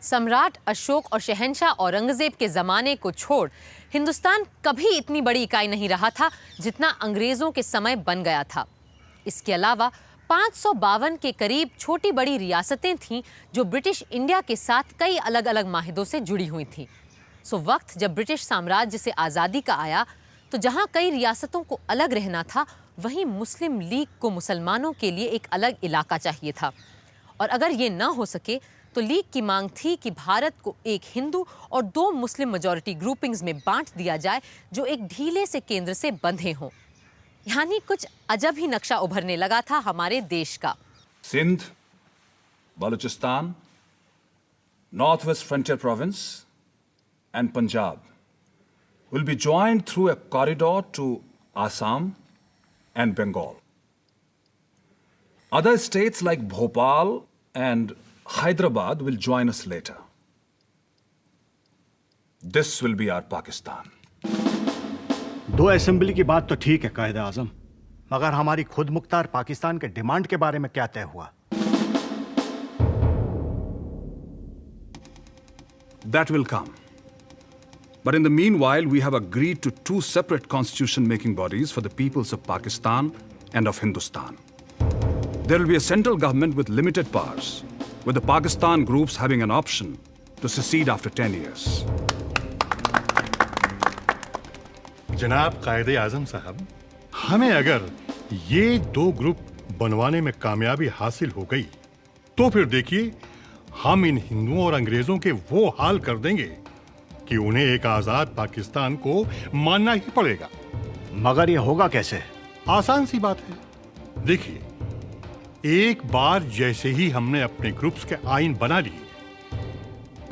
सम्राट अशोक और शहंशाह औरंगजेब के ज़माने को छोड़ हिंदुस्तान कभी इतनी बड़ी इकाई नहीं रहा था जितना अंग्रेज़ों के समय बन गया था। इसके अलावा 552 के करीब छोटी बड़ी रियासतें थीं जो ब्रिटिश इंडिया के साथ कई अलग अलग माहिदों से जुड़ी हुई थीं। सो वक्त जब ब्रिटिश साम्राज्य से आज़ादी का आया तो जहां कई रियासतों को अलग रहना था, वहीं मुस्लिम लीग को मुसलमानों के लिए एक अलग इलाका चाहिए था। और अगर ये ना हो सके तो लीग की मांग थी कि भारत को एक हिंदू और 2 मुस्लिम मेजॉरिटी ग्रुपिंग्स में बांट दिया जाए जो एक ढीले से केंद्र से बंधे हों। यानी कुछ अजब ही नक्शा उभरने लगा था हमारे देश का। Sindh, Baluchistan, north west frontier province and Punjab will be joined through a corridor to Assam and Bengal. Other states like Bhopal and Hyderabad will join us later. This will be our Pakistan. 2 assembly की बात तो ठीक है कायदे आजम, मगर हमारी खुद मुख्तार पाकिस्तान के डिमांड के बारे में क्या तय हुआ? That will come. But in the meanwhile, we have agreed to 2 separate constitution-making bodies for the peoples of Pakistan and of Hindustan. There will be a central government with limited powers, with the Pakistan groups having an option to secede after 10 years. जनाब कायदे आजम साहब, हमें अगर ये 2 group बनवाने में कामयाबी हासिल हो गई, तो फिर देखिए हम इन हिंदुओं और अंग्रेजों के वो हाल कर देंगे कि उन्हें एक आजाद पाकिस्तान को मानना ही पड़ेगा। मगर ये होगा कैसे? आसान सी बात है। देखिए, एक बार जैसे ही हमने अपने ग्रुप्स के आइन बना लिए,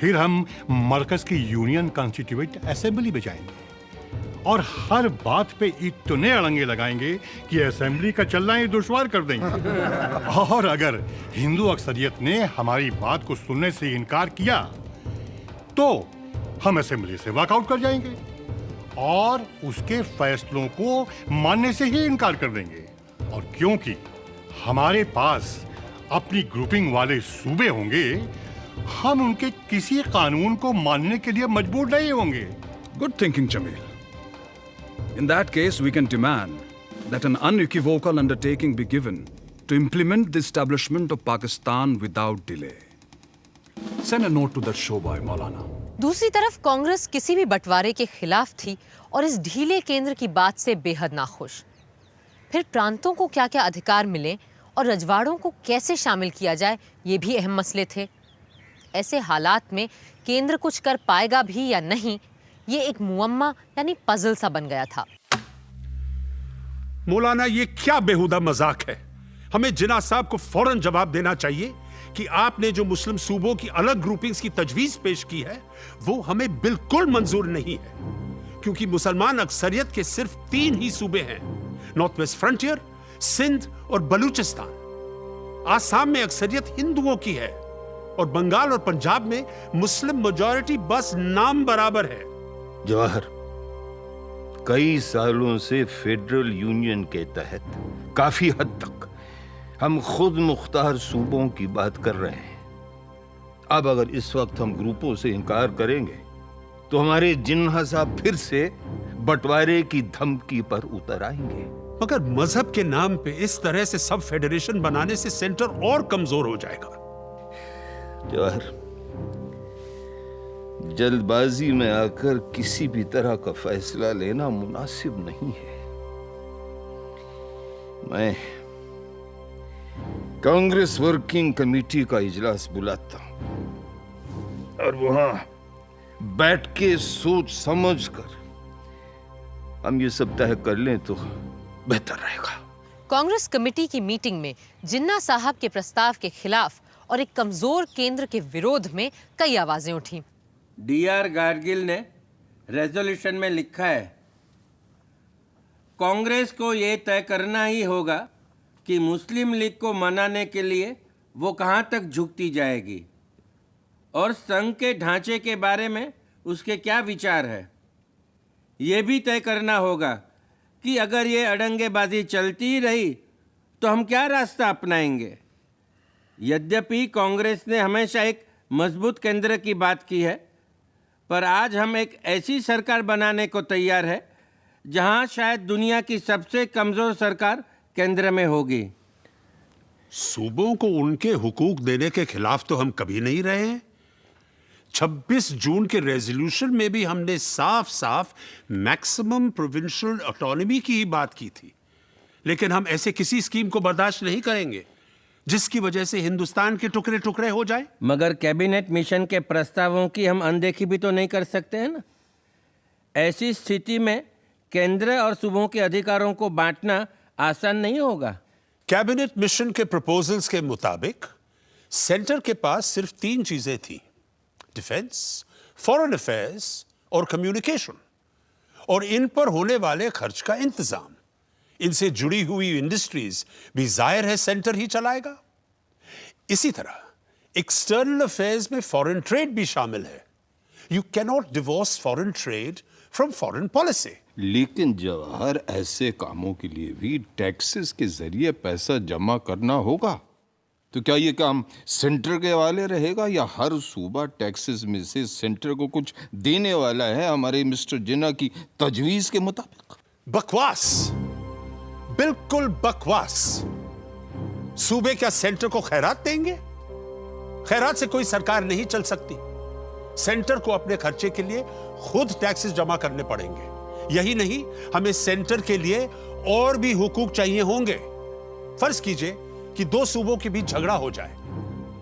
फिर हम मरकज की यूनियन कॉन्स्टिट्यूएंट असेंबली में जाएंगे और हर बात पे इतने अड़ंगे लगाएंगे कि असेंबली का चलना ही दुश्वार कर देंगे। और अगर हिंदू अक्सरियत ने हमारी बात को सुनने से इनकार किया तो हम असेंबली से वॉकआउट कर जाएंगे और उसके फैसलों को मानने से ही इनकार कर देंगे। और क्योंकि हमारे पास अपनी ग्रुपिंग वाले सूबे होंगे, हम उनके किसी कानून को मानने के लिए मजबूर नहीं होंगे। Good thinking, Jamil. In that case, we can demand that an unequivocal undertaking be given to implement the establishment of Pakistan without delay. Send a note to that showboy, Maulana. दूसरी तरफ कांग्रेस किसी भी बंटवारे के खिलाफ थी और इस ढीले केंद्र की बात से बेहद नाखुश। फिर प्रांतों को क्या-क्या अधिकार मिले और रजवाड़ों को कैसे शामिल किया जाए, ये भी अहम मसले थे। ऐसे हालात में केंद्र कुछ कर पाएगा भी या नहीं, ये एक मुअम्मा यानी पजल सा बन गया था। मौलाना, ये क्या बेहुदा मजाक है? हमें जिन्ना साहब को फौरन जवाब देना चाहिए कि आपने जो मुस्लिम सूबों की अलग ग्रुपिंग्स की तजवीज पेश की है वो हमें बिल्कुल मंजूर नहीं है, क्योंकि मुसलमान अक्सरियत के सिर्फ 3 ही सूबे हैं, नॉर्थ वेस्ट फ्रंटियर, सिंध और बलूचिस्तान। आसाम में अक्सरियत हिंदुओं की है और बंगाल और पंजाब में मुस्लिम मेजॉरिटी बस नाम बराबर है। जवाहर, कई सालों से फेडरल यूनियन के तहत काफी हद तक हम खुद मुख्तार सूबों की बात कर रहे हैं। अब अगर इस वक्त हम ग्रुपों से इनकार करेंगे तो हमारे जिन्ना साहब फिर से बंटवारे की धमकी पर उतर आएंगे। मगर मजहब के नाम पे इस तरह से सब फेडरेशन बनाने से सेंटर और कमजोर हो जाएगा। जवाहर, जल्दबाजी में आकर किसी भी तरह का फैसला लेना मुनासिब नहीं है। मैं कांग्रेस वर्किंग कमेटी का इजलास बुलाता हूं और वहां बैठ के सोच समझ कर हम ये सब तय कर लें तो बेहतर रहेगा। कांग्रेस कमेटी की मीटिंग में जिन्ना साहब के प्रस्ताव के खिलाफ और एक कमजोर केंद्र के विरोध में कई आवाजें उठी। D.R. गाडगिल ने रेजोल्यूशन में लिखा है, कांग्रेस को ये तय करना ही होगा कि मुस्लिम लीग को मनाने के लिए वो कहाँ तक झुकती जाएगी और संघ के ढांचे के बारे में उसके क्या विचार है। ये भी तय करना होगा कि अगर ये अड़ंगेबाजी चलती ही रही तो हम क्या रास्ता अपनाएंगे। यद्यपि कांग्रेस ने हमेशा एक मजबूत केंद्र की बात की है, पर आज हम एक ऐसी सरकार बनाने को तैयार है जहां शायद दुनिया की सबसे कमजोर सरकार केंद्र में होगी। सूबों को उनके हुकूक देने के खिलाफ तो हम कभी नहीं रहे हैं। 26 जून के रेजोल्यूशन में भी हमने साफ साफ मैक्सिमम प्रोविंशियल ऑटोनॉमी की ही बात की थी, लेकिन हम ऐसे किसी स्कीम को बर्दाश्त नहीं करेंगे जिसकी वजह से हिंदुस्तान के टुकड़े टुकड़े हो जाए। मगर कैबिनेट मिशन के प्रस्तावों की हम अनदेखी भी तो नहीं कर सकते हैं ना। ऐसी स्थिति में केंद्र और सूबों के अधिकारों को बांटना आसान नहीं होगा। कैबिनेट मिशन के प्रपोजल्स के मुताबिक सेंटर के पास सिर्फ 3 चीजें थी, डिफेंस, फॉरेन अफेयर्स और कम्युनिकेशन, और इन पर होने वाले खर्च का इंतजाम, इनसे जुड़ी हुई इंडस्ट्रीज भी जाहिर है सेंटर ही चलाएगा। इसी तरह एक्सटर्नल अफेयर्स में फॉरेन ट्रेड भी शामिल है। You can not divorce foreign trade from foreign policy. लेकिन जवाहर, ऐसे कामों के लिए भी टैक्सेस के जरिए पैसा जमा करना होगा, तो क्या ये काम सेंटर के हवाले रहेगा या हर सूबा टैक्सेस में से सेंटर को कुछ देने वाला है हमारे मिस्टर जिन्ना की तजवीज के मुताबिक? बकवास, बिल्कुल बकवास। सूबे क्या सेंटर को खैरात देंगे? खैरात से कोई सरकार नहीं चल सकती। सेंटर को अपने खर्चे के लिए खुद टैक्सेस जमा करने पड़ेंगे। यही नहीं, हमें सेंटर के लिए और भी हुकूक चाहिए होंगे। फर्ज कीजिए कि 2 सूबों के बीच झगड़ा हो जाए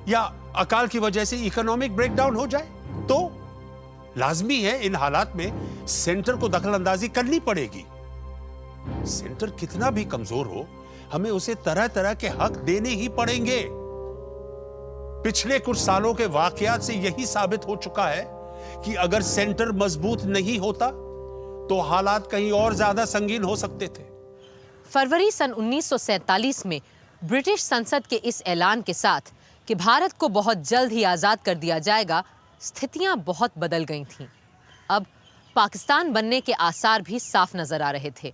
या अकाल की वजह से इकोनॉमिक ब्रेकडाउन हो जाए, तो लाजमी है इन हालात में सेंटर को दखल अंदाजी करनी पड़ेगी। सेंटर कितना भी कमजोर हो, हमें उसे तरह तरह के हक देने ही पड़ेंगे। पिछले कुछ सालों के वाकयात से यही साबित हो चुका है कि अगर सेंटर मजबूत नहीं होता तो हालात कहीं और ज्यादा संगीन हो सकते थे। फरवरी सन 1947 में ब्रिटिश संसद के इस ऐलान के साथ कि भारत को बहुत जल्द ही आज़ाद कर दिया जाएगा, स्थितियां बहुत बदल गई थीं। अब पाकिस्तान बनने के आसार भी साफ नजर आ रहे थे।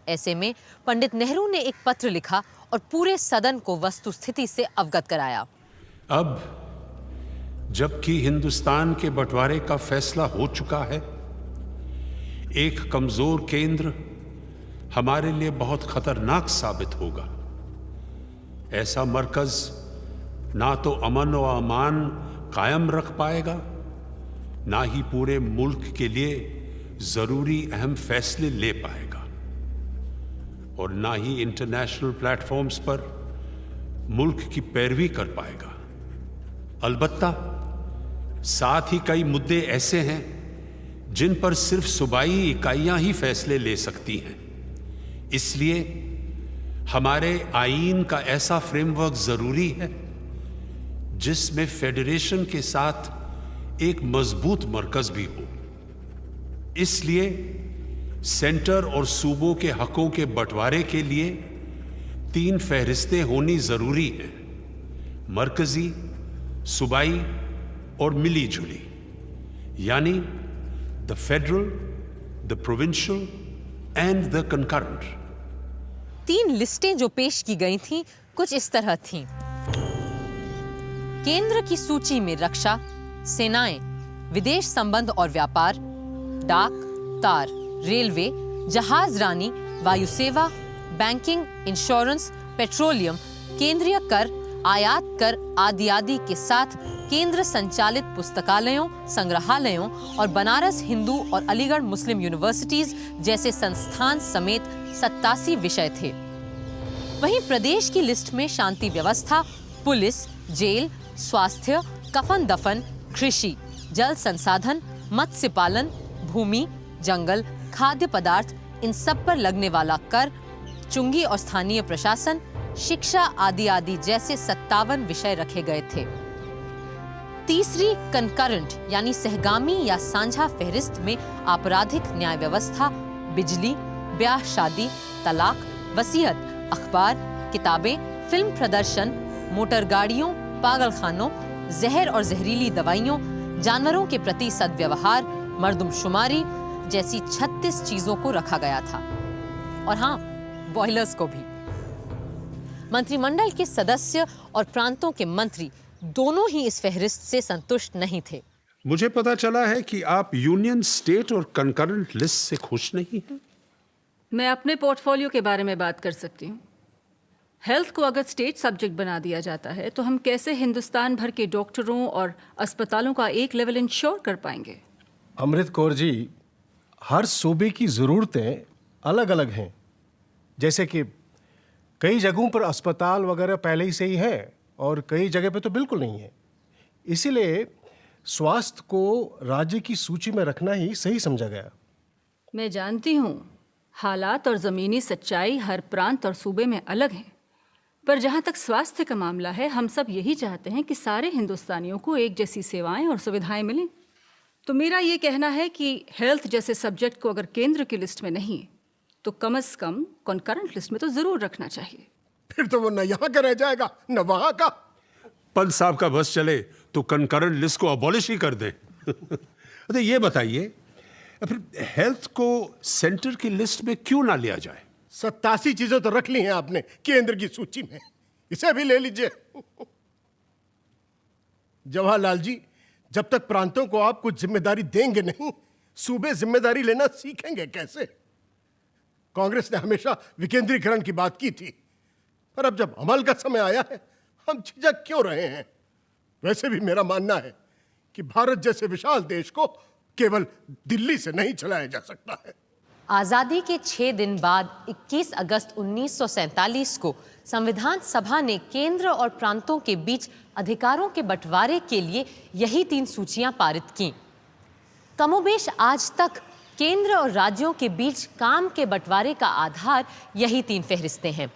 ऐसे में पंडित नेहरू ने एक पत्र लिखा और पूरे सदन को वस्तुस्थिति से अवगत कराया। अब जबकि हिंदुस्तान के बंटवारे का फैसला हो चुका है, एक कमजोर केंद्र हमारे लिए बहुत खतरनाक साबित होगा। ऐसा मरकज ना तो अमन व अमान कायम रख पाएगा, ना ही पूरे मुल्क के लिए जरूरी अहम फैसले ले पाएगा, और ना ही इंटरनेशनल प्लेटफॉर्म्स पर मुल्क की पैरवी कर पाएगा। अलबत्ता साथ ही कई मुद्दे ऐसे हैं जिन पर सिर्फ सूबाई इकाइयां ही फैसले ले सकती हैं। इसलिए हमारे आईन का ऐसा फ्रेमवर्क जरूरी है जिसमें फेडरेशन के साथ एक मजबूत मरकज भी हो। इसलिए सेंटर और सूबों के हकों के बंटवारे के लिए 3 फहरिस्तें होनी जरूरी हैं, मरकजी, सूबाई और मिली जुली, यानी the federal, the provincial and the concurrent. 3 लिस्टें जो पेश की गई थीं कुछ इस तरह थीं। केंद्र की सूची में रक्षा, सेनाएं, विदेश संबंध और व्यापार, डाक, तार, रेलवे, जहाज रानी, वायुसेवा, बैंकिंग, इंश्योरेंस, पेट्रोलियम, केंद्रीय कर, आयात कर आदि आदि के साथ केंद्र संचालित पुस्तकालयों, संग्रहालयों और बनारस हिंदू और अलीगढ़ मुस्लिम यूनिवर्सिटीज जैसे संस्थान समेत 87 विषय थे। वहीं प्रदेश की लिस्ट में शांति व्यवस्था, पुलिस, जेल, स्वास्थ्य, कफन दफन, कृषि, जल संसाधन, मत्स्य पालन, भूमि, जंगल, खाद्य पदार्थ, इन सब पर लगने वाला कर, चुंगी और स्थानीय प्रशासन, शिक्षा आदि आदि जैसे 57 विषय रखे गए थे। तीसरी कंकरेंट यानी सहगामी या साझा फहरिस्त में आपराधिक न्याय व्यवस्था, बिजली, ब्याह शादी, तलाक, वसीयत, अखबार, किताबें, फिल्म प्रदर्शन, मोटर गाड़ियों, पागलखानों, जहर और जहरीली दवाइयों, जानवरों के प्रति सद्व्यवहार, मर्दमशुमारी जैसी 36 चीजों को रखा गया था। और हाँ, बॉयलर्स को भी। मंत्रिमंडल के सदस्य और प्रांतों के मंत्री दोनों ही इस फहरिस्त से संतुष्ट नहीं थे। मुझे पता चला है कि आप यूनियन, स्टेट और कंकरेंट लिस्ट से खुश नहीं हैं। मैं अपने पोर्टफोलियो के बारे में बात कर सकती हूँ। हेल्थ को अगर स्टेट सब्जेक्ट बना दिया जाता है तो हम कैसे हिंदुस्तान भर के डॉक्टरों और अस्पतालों का एक लेवल इंश्योर कर पाएंगे? अमृत कौर जी, हर सूबे की ज़रूरतें अलग अलग हैं। जैसे कि कई जगहों पर अस्पताल वगैरह पहले ही से ही है और कई जगह पे तो बिल्कुल नहीं है। इसीलिए स्वास्थ्य को राज्य की सूची में रखना ही सही समझा गया। मैं जानती हूँ हालात और ज़मीनी सच्चाई हर प्रांत और सूबे में अलग हैं, पर जहाँ तक स्वास्थ्य का मामला है, हम सब यही चाहते हैं कि सारे हिंदुस्तानियों को एक जैसी सेवाएं और सुविधाएं मिलें। तो मेरा ये कहना है कि हेल्थ जैसे सब्जेक्ट को अगर केंद्र की लिस्ट में नहीं तो कम से कम कॉन्करेंट लिस्ट में तो जरूर रखना चाहिए। फिर तो वो न यहाँ का रह जाएगा न वहाँ का। पंत साहब का बस चले तो कंकरेंट लिस्ट को अबॉलिश ही कर दें। तो ये बताइए, फिर हेल्थ को सेंटर की लिस्ट में क्यों ना लिया जाए? 87 चीजें तो रख ली हैं आपने केंद्र की सूची में, इसे भी ले लीजिए। जवाहरलाल जी, जब तक प्रांतों को आप कुछ जिम्मेदारी देंगे नहीं, सूबे जिम्मेदारी लेना सीखेंगे कैसे? कांग्रेस ने हमेशा विकेंद्रीकरण की बात की थी, पर अब जब अमल का समय आया है, हम झिझक क्यों रहे हैं? वैसे भी मेरा मानना है कि भारत जैसे विशाल देश को केवल दिल्ली से नहीं चलाया जा सकता है। आज़ादी के 6 दिन बाद 21 अगस्त 1947 को संविधान सभा ने केंद्र और प्रांतों के बीच अधिकारों के बंटवारे के लिए यही 3 सूचियां पारित की। कमोबेश आज तक केंद्र और राज्यों के बीच काम के बंटवारे का आधार यही 3 फहरिस्तें हैं।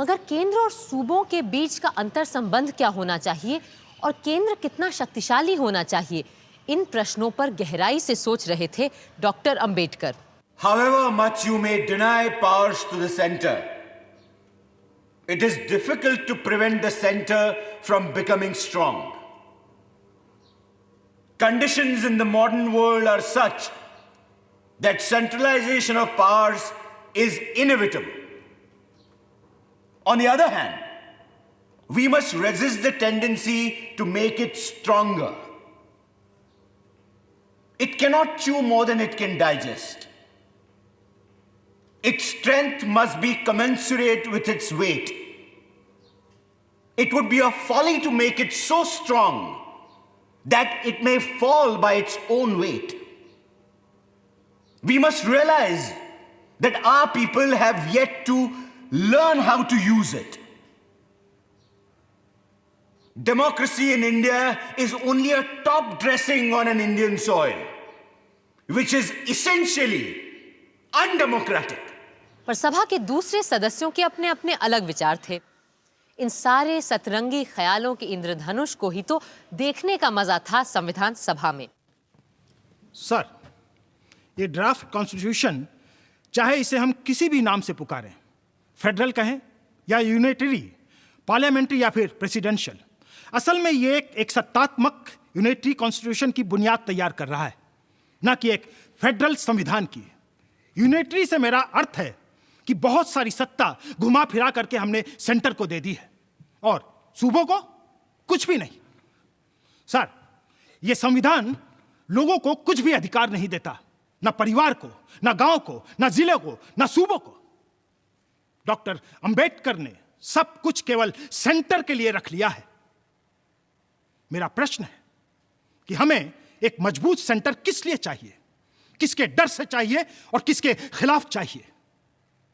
मगर केंद्र और सूबों के बीच का अंतर संबंध क्या होना चाहिए और केंद्र कितना शक्तिशाली होना चाहिए, इन प्रश्नों पर गहराई से सोच रहे थे doctor Ambedkar. However much you may deny powers to the center, it is difficult to prevent the center from becoming strong. Conditions in the modern world are such that centralization of powers is inevitable. On the other hand, we must resist the tendency to make it stronger. It cannot chew more than it can digest. Its strength must be commensurate with its weight. It would be a folly to make it so strong that it may fall by its own weight. We must realize that our people have yet to learn how to use it. Democracy in India is only a top dressing on an Indian soil, which is essentially undemocratic. पर सभा के दूसरे सदस्यों के अपने अपने अलग विचार थे। इन सारे सतरंगी ख्यालों के इंद्रधनुष को ही तो देखने का मजा था संविधान सभा में। सर, ये ड्राफ्ट कॉन्स्टिट्यूशन, चाहे इसे हम किसी भी नाम से पुकारें, फेडरल कहें या यूनिटरी, पार्लियामेंट्री या फिर प्रेसिडेंशियल, असल में ये एक सत्तात्मक यूनिटरी कॉन्स्टिट्यूशन की बुनियाद तैयार कर रहा है, न कि एक फेडरल संविधान की। यूनिटरी से मेरा अर्थ है कि बहुत सारी सत्ता घुमा फिरा करके हमने सेंटर को दे दी है और सूबों को कुछ भी नहीं। सर, यह संविधान लोगों को कुछ भी अधिकार नहीं देता, ना परिवार को, ना गांव को, ना जिले को, ना सूबों को। डॉक्टर अंबेडकर ने सब कुछ केवल सेंटर के लिए रख लिया है। मेरा प्रश्न है कि हमें एक मजबूत सेंटर किस लिए चाहिए, किसके डर से चाहिए और किसके खिलाफ चाहिए?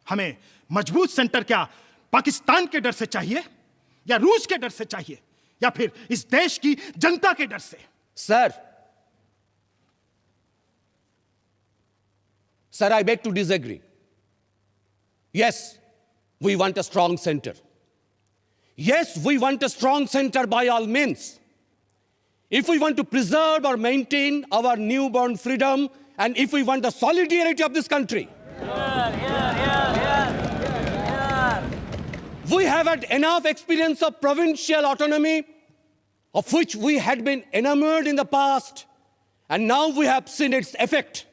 हमें मजबूत सेंटर क्या पाकिस्तान के डर से चाहिए या रूस के डर से चाहिए या फिर इस देश की जनता के डर से? Sir, I beg to disagree. Yes, we want a strong center. Yes, we want a strong center by all means. If we want to preserve or maintain our newborn freedom and if we want the solidarity of this country, we have had enough experience of provincial autonomy, of which we had been enamored in the past, and now we have seen its effect.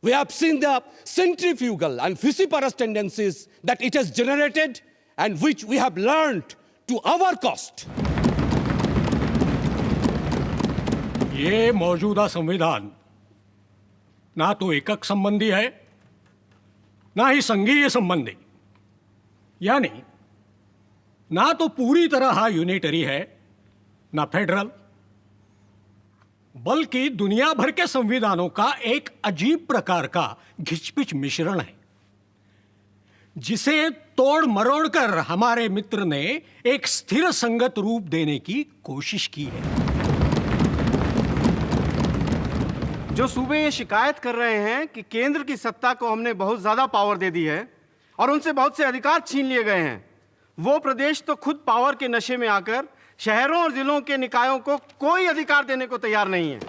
We have seen the centrifugal and vociferous tendencies that it has generated and which we have learned to our cost. ये मौजूदा संविधान ना तो एकक संबंधी है ना ही संघीय संबंधी, यानी ना तो पूरी तरह यूनिटरी है ना फेडरल, बल्कि दुनिया भर के संविधानों का एक अजीब प्रकार का घिचपिच मिश्रण है, जिसे तोड़ मरोड़ कर हमारे मित्र ने एक स्थिर संगत रूप देने की कोशिश की है। जो सूबे ये शिकायत कर रहे हैं कि केंद्र की सत्ता को हमने बहुत ज्यादा पावर दे दी है और उनसे बहुत से अधिकार छीन लिए गए हैं, वो प्रदेश तो खुद पावर के नशे में आकर शहरों और जिलों के निकायों को कोई अधिकार देने को तैयार नहीं है।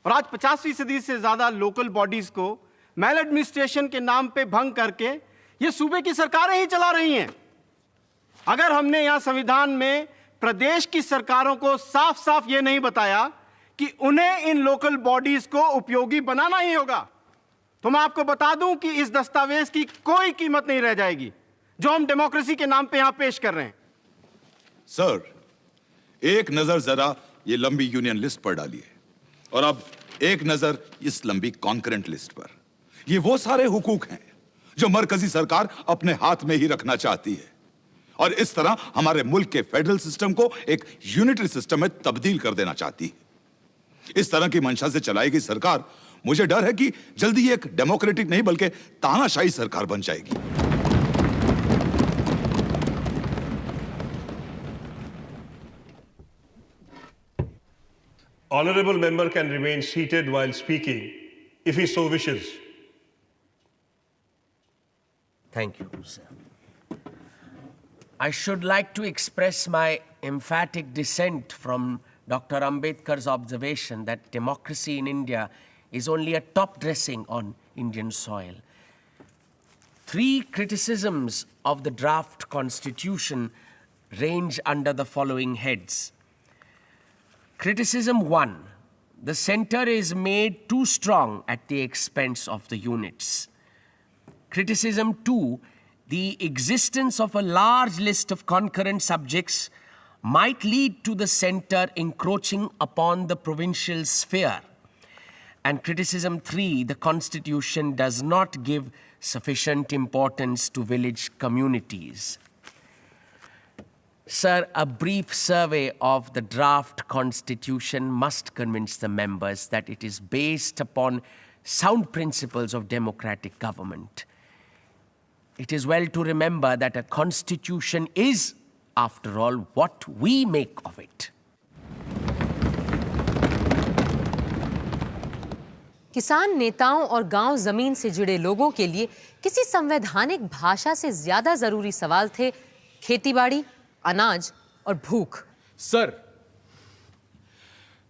और आज 50% से ज्यादा लोकल बॉडीज को मैल एडमिनिस्ट्रेशन के नाम पे भंग करके ये सूबे की सरकारें ही चला रही हैं। अगर हमने यहां संविधान में प्रदेश की सरकारों को साफ साफ ये नहीं बताया कि उन्हें इन लोकल बॉडीज को उपयोगी बनाना ही होगा, तो मैं आपको बता दूं कि इस दस्तावेज की कोई कीमत नहीं रह जाएगी जो हम डेमोक्रेसी के नाम पे यहां पेश कर रहे हैं। सर, एक नजर जरा ये लंबी यूनियन लिस्ट पर डालिए और अब एक नजर इस लंबी कॉन्करेंट लिस्ट पर। ये वो सारे हुकूक हैं जो मरकजी सरकार अपने हाथ में ही रखना चाहती है और इस तरह हमारे मुल्क के फेडरल सिस्टम को एक यूनिटरी सिस्टम में तब्दील कर देना चाहती है। इस तरह की मंशा से चलाई गई सरकार, मुझे डर है कि जल्दी ही एक डेमोक्रेटिक नहीं बल्कि तानाशाही सरकार बन जाएगी। Honorable member can remain seated while speaking if he so wishes. Thank you, sir. I should like to express my emphatic dissent from Dr. Ambedkar's observation that democracy in India is only a top dressing on Indian soil. 3 criticisms of the draft constitution range under the following heads. Criticism 1, the center is made too strong at the expense of the units. Criticism 2, the existence of a large list of concurrent subjects might lead to the center encroaching upon the provincial sphere. And criticism 3, the constitution does not give sufficient importance to village communities. Sir, a brief survey of the draft constitution must convince the members that it is based upon sound principles of democratic government. It is well to remember that a constitution is, after all, what we make of it. किसान नेताओं और गांव जमीन से जुड़े लोगों के लिए किसी संवैधानिक भाषा से ज्यादा जरूरी सवाल थे खेतीबाड़ी, अनाज और भूख। सर,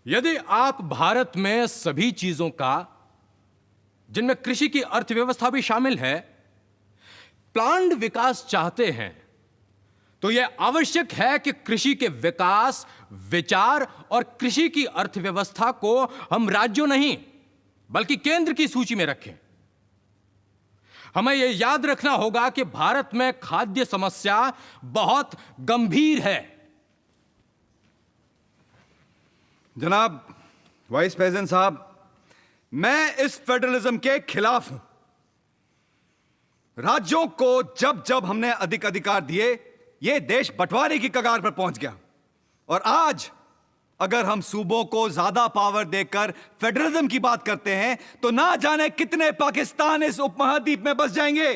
यदि आप भारत में सभी चीजों का, जिनमें कृषि की अर्थव्यवस्था भी शामिल है, प्लान्ड विकास चाहते हैं, तो यह आवश्यक है कि कृषि के विकास, विचार और कृषि की अर्थव्यवस्था को हम राज्यों नहीं बल्कि केंद्र की सूची में रखें। हमें यह याद रखना होगा कि भारत में खाद्य समस्या बहुत गंभीर है। जनाब वाइस प्रेसिडेंट साहब, मैं इस फेडरलिज्म के खिलाफ हूं। राज्यों को जब जब हमने अधिक अधिकार दिए, यह देश बंटवारे की कगार पर पहुंच गया। और आज अगर हम सूबों को ज्यादा पावर देकर फेडरलिज्म की बात करते हैं, तो ना जाने कितने पाकिस्तान इस उपमहाद्वीप में बस जाएंगे।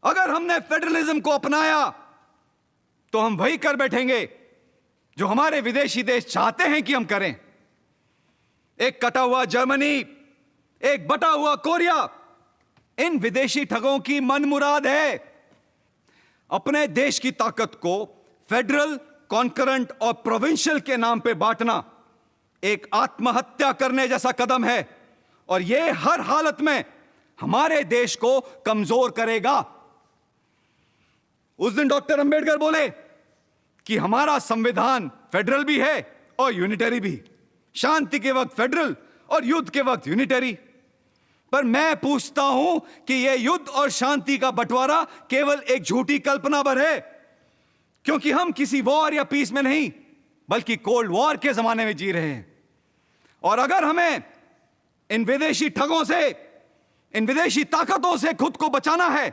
अगर हमने फेडरलिज्म को अपनाया, तो हम वही कर बैठेंगे जो हमारे विदेशी देश चाहते हैं कि हम करें। एक कटा हुआ जर्मनी, एक बटा हुआ कोरिया, इन विदेशी ठगों की मनमुराद है अपने देश की ताकत को फेडरल, कॉन्करेंट और प्रोविंशियल के नाम पे बांटना एक आत्महत्या करने जैसा कदम है और यह हर हालत में हमारे देश को कमजोर करेगा। उस दिन डॉक्टर अंबेडकर बोले कि हमारा संविधान फेडरल भी है और यूनिटरी भी, शांति के वक्त फेडरल और युद्ध के वक्त यूनिटरी। पर मैं पूछता हूं कि यह युद्ध और शांति का बंटवारा केवल एक झूठी कल्पना भर है, क्योंकि हम किसी वॉर या पीस में नहीं बल्कि कोल्ड वॉर के जमाने में जी रहे हैं। और अगर हमें इन विदेशी ठगों से, इन विदेशी ताकतों से खुद को बचाना है,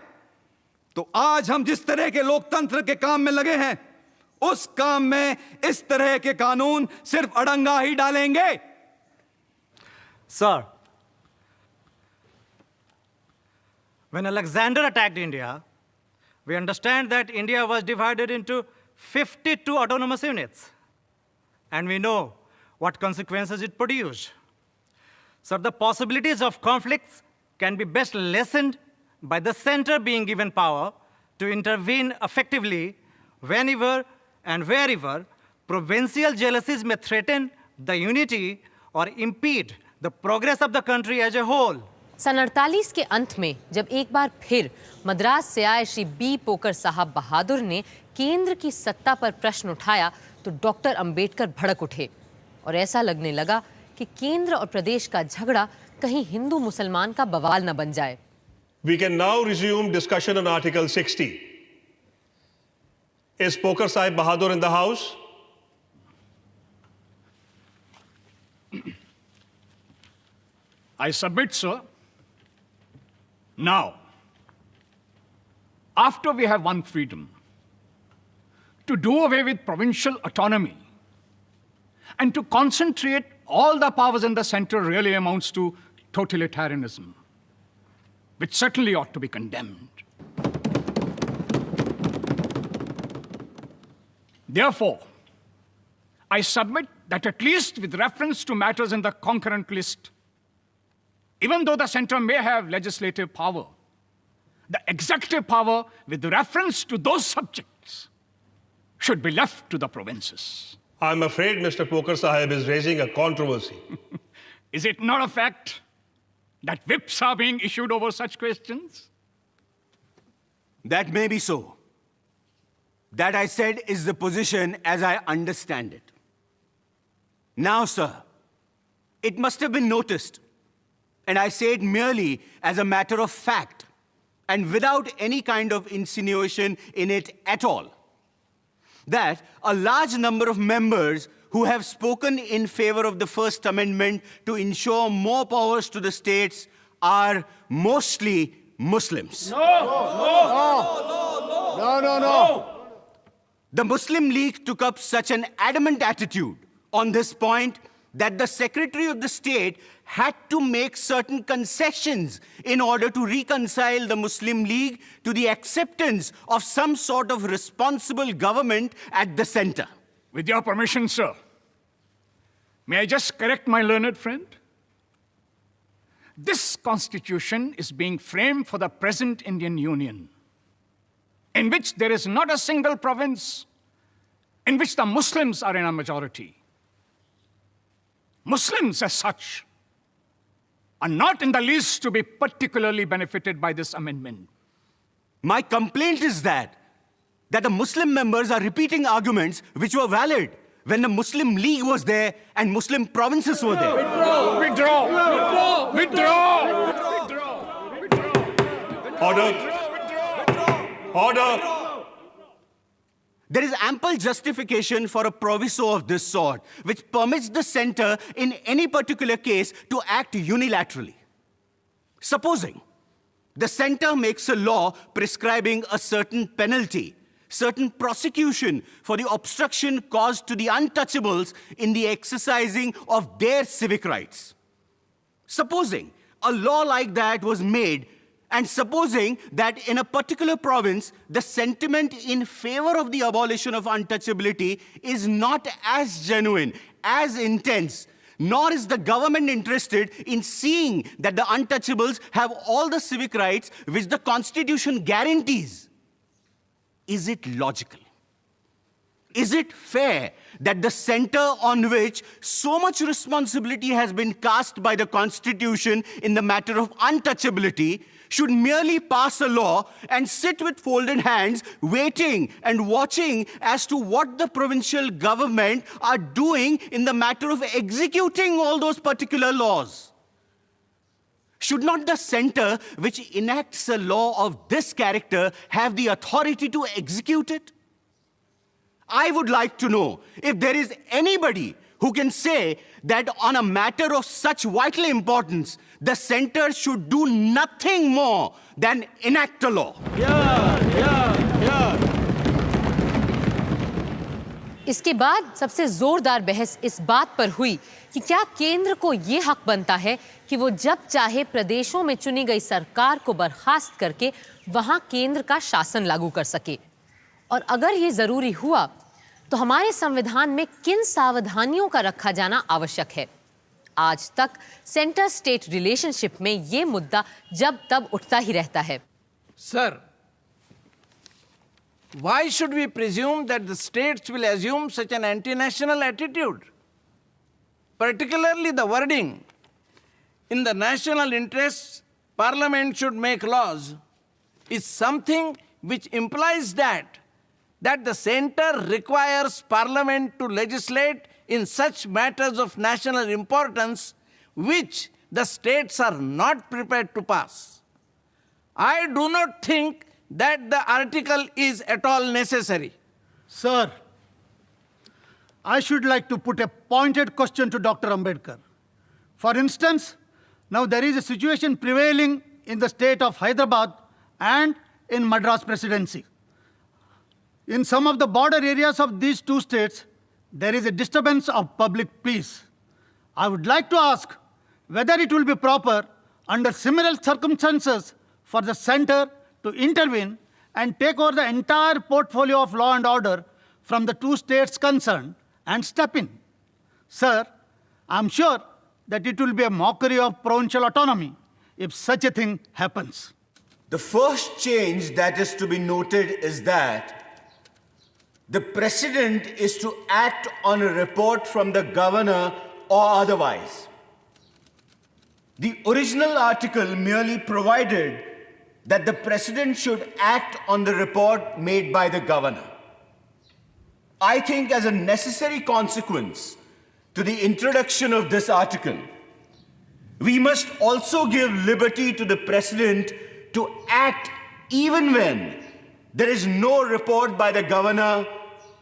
तो आज हम जिस तरह के लोकतंत्र के काम में लगे हैं, उस काम में इस तरह के कानून सिर्फ अड़ंगा ही डालेंगे। Sir, when Alexander attacked India, we understand that India was divided into 52 autonomous units. And we know what consequences it produced. So the possibilities of conflicts can be best lessened by the center being given power to intervene effectively whenever and wherever provincial jealousies may threaten the unity or impede the progress of the country as a whole. सन 48 के अंत में जब एक बार फिर मद्रास से आए Shri B poker साहब बहादुर ने केंद्र की सत्ता पर प्रश्न उठाया तो डॉक्टर अंबेडकर भड़क उठे और ऐसा लगने लगा कि केंद्र और प्रदेश का झगड़ा कहीं हिंदू मुसलमान का बवाल न बन जाए। We can now resume discussion on Article 60. Is Poker Sahib Bahadur in the house? I submit, sir. Now, after we have won freedom, to do away with provincial autonomy and to concentrate all the powers in the center really amounts to totalitarianism, which certainly ought to be condemned. Therefore, I submit that at least with reference to matters in the concurrent list, even though the center may have legislative power, the executive power with reference to those subjects should be left to the provinces. I'm afraid Mr. Poker Sahib is raising a controversy. Is it not a fact that whips are being issued over such questions? That may be so. That, I said, is the position as I understand it. Now, sir, it must have been noticed, and I say it merely as a matter of fact and without any kind of insinuation in it at all, that a large number of members who have spoken in favor of the First Amendment to ensure more powers to the states are mostly Muslims. No. The Muslim League took up such an adamant attitude on this point that the Secretary of the State had to make certain concessions in order to reconcile the Muslim League to the acceptance of some sort of responsible government at the center. With your permission, sir, may I just correct my learned friend? This constitution is being framed for the present Indian Union, in which there is not a single province in which the Muslims are in a majority. Muslims as such are not in the least to be particularly benefited by this amendment. My complaint is that the Muslim members are repeating arguments which were valid when the Muslim League was there and Muslim provinces were there. Order. There is ample justification for a proviso of this sort, which permits the center in any particular case to act unilaterally. Supposing the center makes a law prescribing a certain penalty, certain prosecution for the obstruction caused to the untouchables in the exercising of their civic rights. Supposing a law like that was made, and supposing that in a particular province, the sentiment in favor of the abolition of untouchability is not as genuine, as intense, nor is the government interested in seeing that the untouchables have all the civic rights which the Constitution guarantees. Is it logical? Is it fair that the center on which so much responsibility has been cast by the Constitution in the matter of untouchability should merely pass a law and sit with folded hands, waiting and watching as to what the provincial government are doing in the matter of executing all those particular laws? Should not the center which enacts a law of this character have the authority to execute it? I would like to know if there is anybody who can say that on a matter of such vital importance, the center should do nothing more than enact a law. इसके बाद सबसे जोरदार बहस इस बात पर हुई कि क्या केंद्र को ये हक बनता है कि वो जब चाहे प्रदेशों में चुनी गई सरकार को बर्खास्त करके वहां केंद्र का शासन लागू कर सके, और अगर ये जरूरी हुआ तो हमारे संविधान में किन सावधानियों का रखा जाना आवश्यक है। आज तक सेंटर स्टेट रिलेशनशिप में ये मुद्दा जब तब उठता ही रहता है। Sir, why should we presume that the states will assume such an anti-national attitude? Particularly the wording, in the national interests, Parliament should make laws, is something which implies that the center requires Parliament to legislate in such matters of national importance which the states are not prepared to pass. I do not think that the article is at all necessary. Sir, I should like to put a pointed question to Dr. Ambedkar. For instance, now there is a situation prevailing in the state of Hyderabad and in Madras Presidency. In some of the border areas of these two states, there is a disturbance of public peace. I would like to ask whether it will be proper under similar circumstances for the center to intervene and take over the entire portfolio of law and order from the two states concerned and step in. Sir, I'm sure that it will be a mockery of provincial autonomy if such a thing happens. The first change that is to be noted is that the president is to act on a report from the governor or otherwise. The original article merely provided that the president should act on the report made by the governor. I think as a necessary consequence to the introduction of this article, we must also give liberty to the president to act even when there is no report by the governor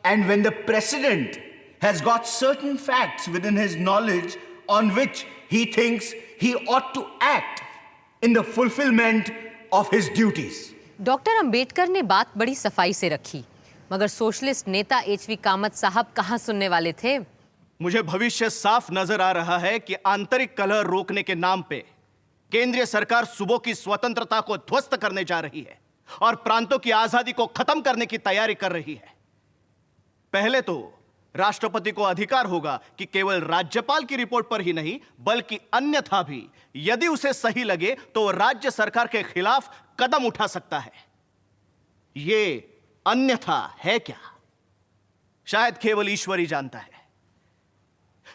and when the president has got certain facts within his knowledge on which he thinks he ought to act in the fulfillment of his duties. Doctor Ambedkar ने बात बड़ी सफाई से रखी, मगर socialist नेता HV Kamat साहब कहां सुनने वाले थे। मुझे भविष्य साफ नजर आ रहा है कि आंतरिक कलह रोकने के नाम पे केंद्रीय सरकार सूबों की स्वतंत्रता को ध्वस्त करने जा रही है और प्रांतों की आजादी को खत्म करने की तैयारी कर रही है। पहले तो राष्ट्रपति को अधिकार होगा कि केवल राज्यपाल की रिपोर्ट पर ही नहीं बल्कि अन्यथा भी यदि उसे सही लगे तो वो राज्य सरकार के खिलाफ कदम उठा सकता है। ये अन्यथा है क्या, शायद केवल ईश्वर ही जानता है।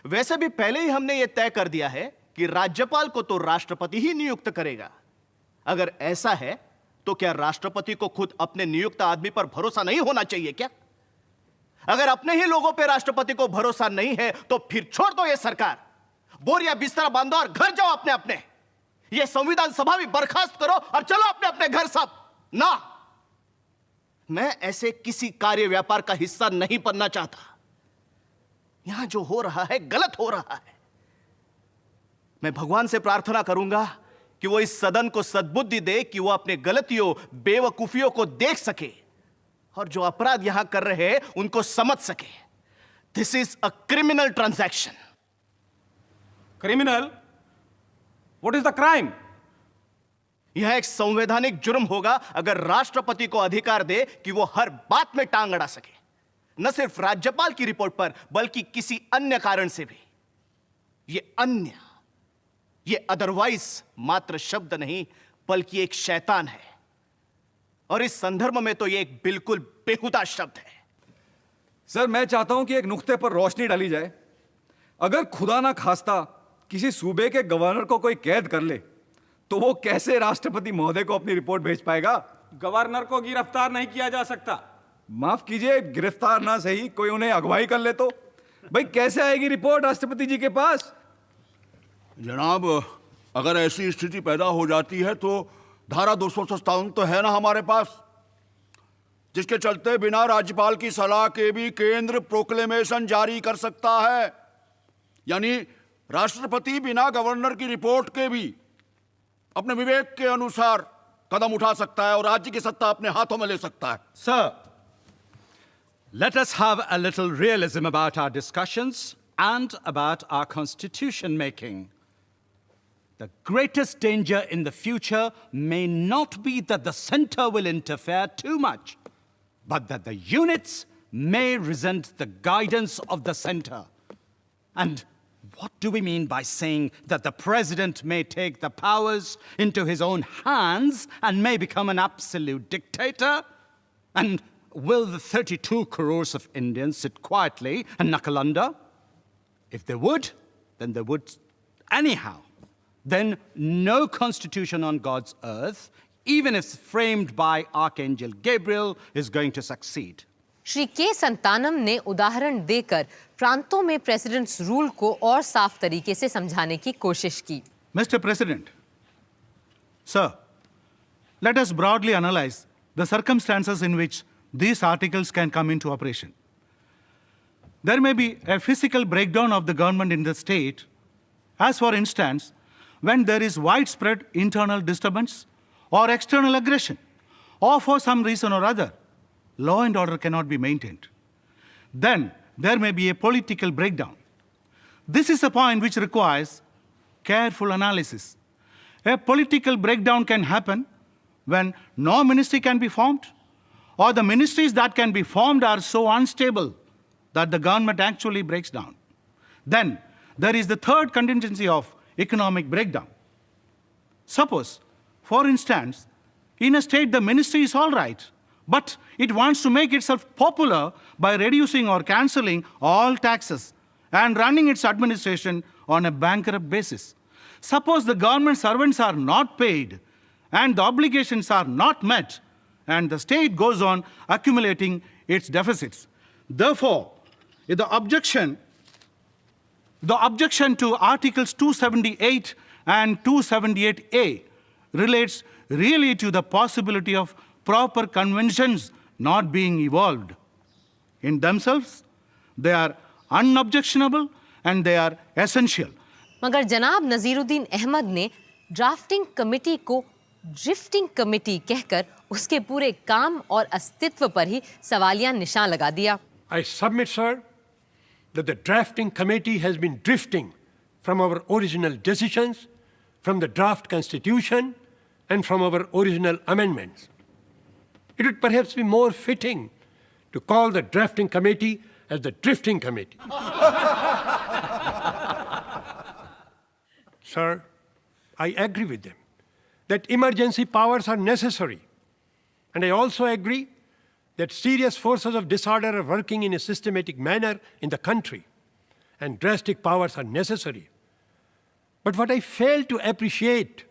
वैसे भी पहले ही हमने यह तय कर दिया है कि राज्यपाल को तो राष्ट्रपति ही नियुक्त करेगा। अगर ऐसा है तो क्या राष्ट्रपति को खुद अपने नियुक्त आदमी पर भरोसा नहीं होना चाहिए क्या? अगर अपने ही लोगों पे राष्ट्रपति को भरोसा नहीं है तो फिर छोड़ दो ये सरकार, बोरिया बिस्तरा बांधो और घर जाओ अपने अपने। ये संविधान सभा भी बर्खास्त करो और चलो अपने अपने घर सब। ना, मैं ऐसे किसी कार्य व्यापार का हिस्सा नहीं बनना चाहता। यहां जो हो रहा है गलत हो रहा है। मैं भगवान से प्रार्थना करूंगा कि वो इस सदन को सद्बुद्धि दे कि वो अपने गलतियों बेवकूफियों को देख सके और जो अपराध यहां कर रहे हैं उनको समझ सके। This is a criminal transaction. Criminal? What is the crime? यह एक संवैधानिक जुर्म होगा अगर राष्ट्रपति को अधिकार दे कि वो हर बात में टांग अड़ा सके, न सिर्फ राज्यपाल की रिपोर्ट पर बल्कि किसी अन्य कारण से भी। ये अन्य, ये अदरवाइज मात्र शब्द नहीं बल्कि एक शैतान है और इस संदर्भ में तो ये एक बिल्कुल बेहुदा शब्द है। सर, मैं चाहता हूं कि एक नुक्ते पर रोशनी डाली जाए। अगर खुदा ना खास्ता किसी सूबे के गवर्नर को कोई कैद कर ले तो वो कैसे राष्ट्रपति महोदय को अपनी रिपोर्ट भेज पाएगा? गवर्नर को गिरफ्तार नहीं किया जा सकता। माफ कीजिए, गिरफ्तार ना सही, कोई उन्हें अगवाई कर ले तो भाई कैसे आएगी रिपोर्ट राष्ट्रपति जी के पास? जनाब, अगर ऐसी स्थिति पैदा हो जाती है तो धारा 257 तो है ना हमारे पास। जिसके चलते बिना राज्यपाल की सलाह के भी केंद्र प्रोक्लेमेशन जारी कर सकता है। यानी राष्ट्रपति बिना गवर्नर की रिपोर्ट के भी अपने विवेक के अनुसार कदम उठा सकता है और राज्य की सत्ता अपने हाथों में ले सकता है। Sir, let us have a little realism about our discussions and about our constitution making. The greatest danger in the future may not be that the center will interfere too much, but that the units may resent the guidance of the center. And what do we mean by saying that the president may take the powers into his own hands and may become an absolute dictator? And will the 32 crores of Indians sit quietly and knuckle under? If they would, then they would anyhow. Then no constitution on God's earth, even if framed by Archangel Gabriel, is going to succeed. Shri के संतानम ने उदाहरण देकर प्रांतों में presidents rule को और साफ तरीके से समझाने की कोशिश की। Mr. President, sir, let us broadly analyze the circumstances in which these articles can come into operation. There may be a physical breakdown of the government in the state, as for instance, when there is widespread internal disturbance or external aggression, or for some reason or other, law and order cannot be maintained. Then there may be a political breakdown. This is a point which requires careful analysis. A political breakdown can happen when no ministry can be formed, or the ministries that can be formed are so unstable that the government actually breaks down. Then there is the third contingency of economic breakdown. Suppose, for instance, in a state the ministry is all right, but it wants to make itself popular by reducing or cancelling all taxes and running its administration on a bankrupt basis. Suppose the government servants are not paid and the obligations are not met, and the state goes on accumulating its deficits. Therefore, the objection to Articles 278 and 278A relates really to the possibility of proper conventions not being evolved. In themselves, they are unobjectionable and they are essential. मगर जनाब नजीरुद्दीन अहमद ने drafting committee को drifting committee कहकर उसके पूरे काम और अस्तित्व पर ही सवालिया निशान लगा दिया। I submit, sir, that the drafting committee has been drifting from our original decisions, from the draft constitution, and from our original amendments. It would perhaps be more fitting to call the drafting committee as the drifting committee. Sir, I agree with them that emergency powers are necessary. And I also agree that serious forces of disorder are working in a systematic manner in the country, and drastic powers are necessary. But what I fail to appreciate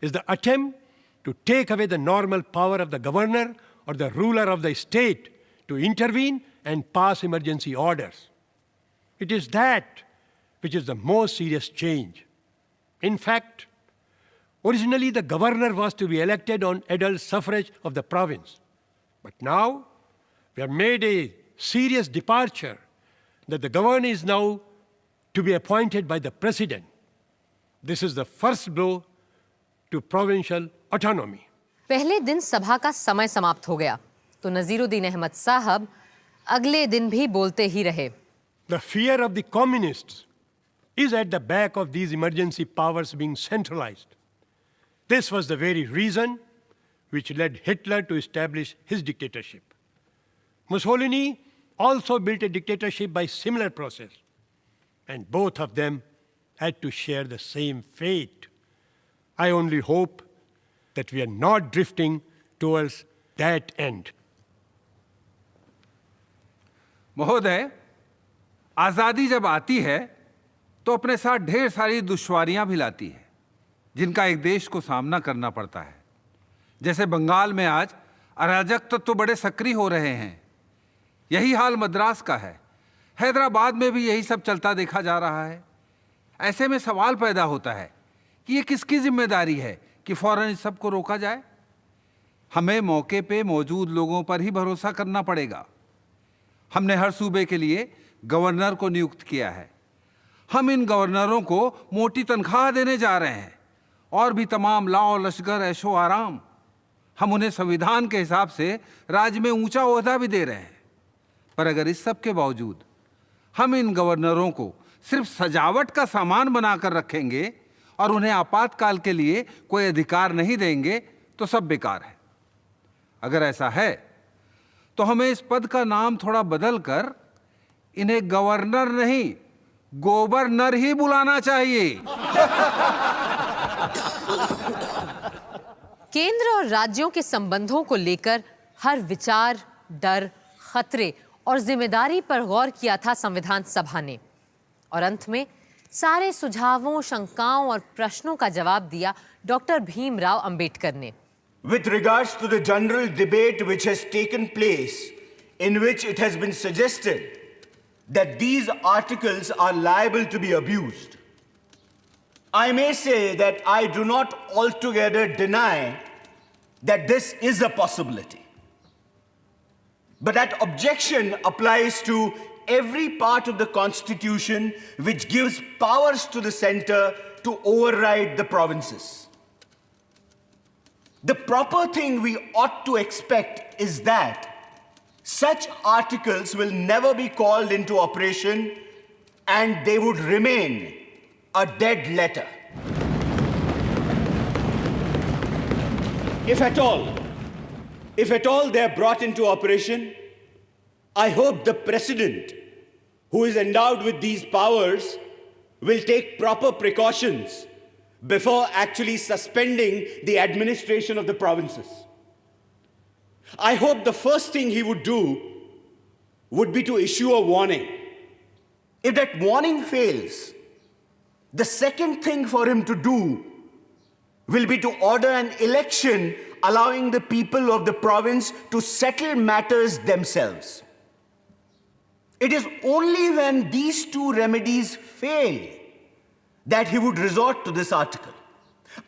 is the attempt to take away the normal power of the governor or the ruler of the state to intervene and pass emergency orders. It is that which is the most serious change. In fact, originally the governor was to be elected on adult suffrage of the province. But now we have made a serious departure that the governor is now to be appointed by the president. This is the first blow to provincial autonomy. पहले दिन सभा का समय समाप्त हो गया तो नजीरुद्दीन अहमद साहब अगले दिन भी बोलते ही रहे। The fear of the communists is at the back of these emergency powers being centralized. This was the very reason which led Hitler to establish his dictatorship. Mussolini also built a dictatorship by similar process, and both of them had to share the same fate. I only hope that we are not drifting towards that end. महोदय, आज़ादी जब आती है तो अपने साथ ढेर सारी दुश्वारियां भी लाती है जिनका एक देश को सामना करना पड़ता है। जैसे बंगाल में आज अराजक तो बड़े सक्रिय हो रहे हैं, यही हाल मद्रास का है। हैदराबाद में भी यही सब चलता देखा जा रहा है। ऐसे में सवाल पैदा होता है कि ये किसकी जिम्मेदारी है कि फौरन इस सब को रोका जाए। हमें मौके पे मौजूद लोगों पर ही भरोसा करना पड़ेगा। हमने हर सूबे के लिए गवर्नर को नियुक्त किया है। हम इन गवर्नरों को मोटी तनख्वाह देने जा रहे हैं और भी तमाम लाओ लश्कर ऐशो आराम। हम उन्हें संविधान के हिसाब से राज्य में ऊंचा ओहदा भी दे रहे हैं। पर अगर इस सब के बावजूद हम इन गवर्नरों को सिर्फ सजावट का सामान बनाकर रखेंगे और उन्हें आपातकाल के लिए कोई अधिकार नहीं देंगे तो सब बेकार है। अगर ऐसा है तो हमें इस पद का नाम थोड़ा बदल कर इन्हें गवर्नर नहीं, गोवर्नर ही बुलाना चाहिए। केंद्र और राज्यों के संबंधों को लेकर हर विचार, डर, खतरे और जिम्मेदारी पर गौर किया था संविधान सभा ने, और अंत में सारे सुझावों, शंकाओं और प्रश्नों का जवाब दिया डॉक्टर भीमराव अंबेडकर ने। With regards to the general debate which has taken place, in which it has been suggested that these articles are liable to be abused, I may say that I do not altogether deny that this is a possibility. But that objection applies to every part of the Constitution which gives powers to the center to override the provinces. The proper thing we ought to expect is that such articles will never be called into operation and they would remain a dead letter. If at all they are brought into operation, I hope the President, who is endowed with these powers, will take proper precautions before actually suspending the administration of the provinces. I hope the first thing he would do would be to issue a warning. If that warning fails, the second thing for him to do will be to order an election allowing the people of the province to settle matters themselves. It is only when these two remedies fail that he would resort to this article.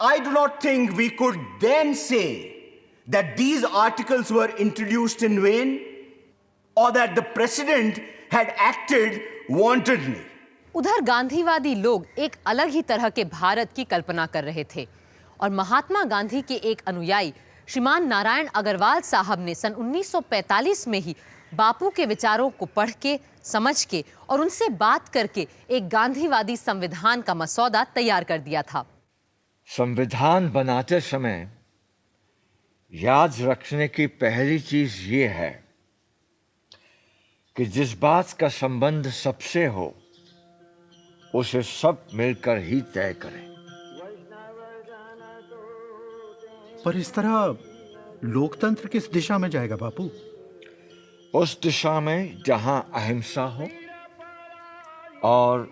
I do not think we could then say that these articles were introduced in vain or that the president had acted wantedly. उधर गांधीवादी लोग एक अलग ही तरह के भारत की कल्पना कर रहे थे और महात्मा गांधी के एक अनुयायी श्रीमान नारायण अग्रवाल साहब ने सन 1945 में ही बापू के विचारों को पढ़ के, समझ के और उनसे बात करके एक गांधीवादी संविधान का मसौदा तैयार कर दिया था। संविधान बनाते समय याद रखने की पहली चीज ये है कि जिस बात का संबंध सबसे हो उसे सब मिलकर ही तय करें। पर इस तरह लोकतंत्र किस दिशा में जाएगा बापू? उस दिशा में जहां अहिंसा हो और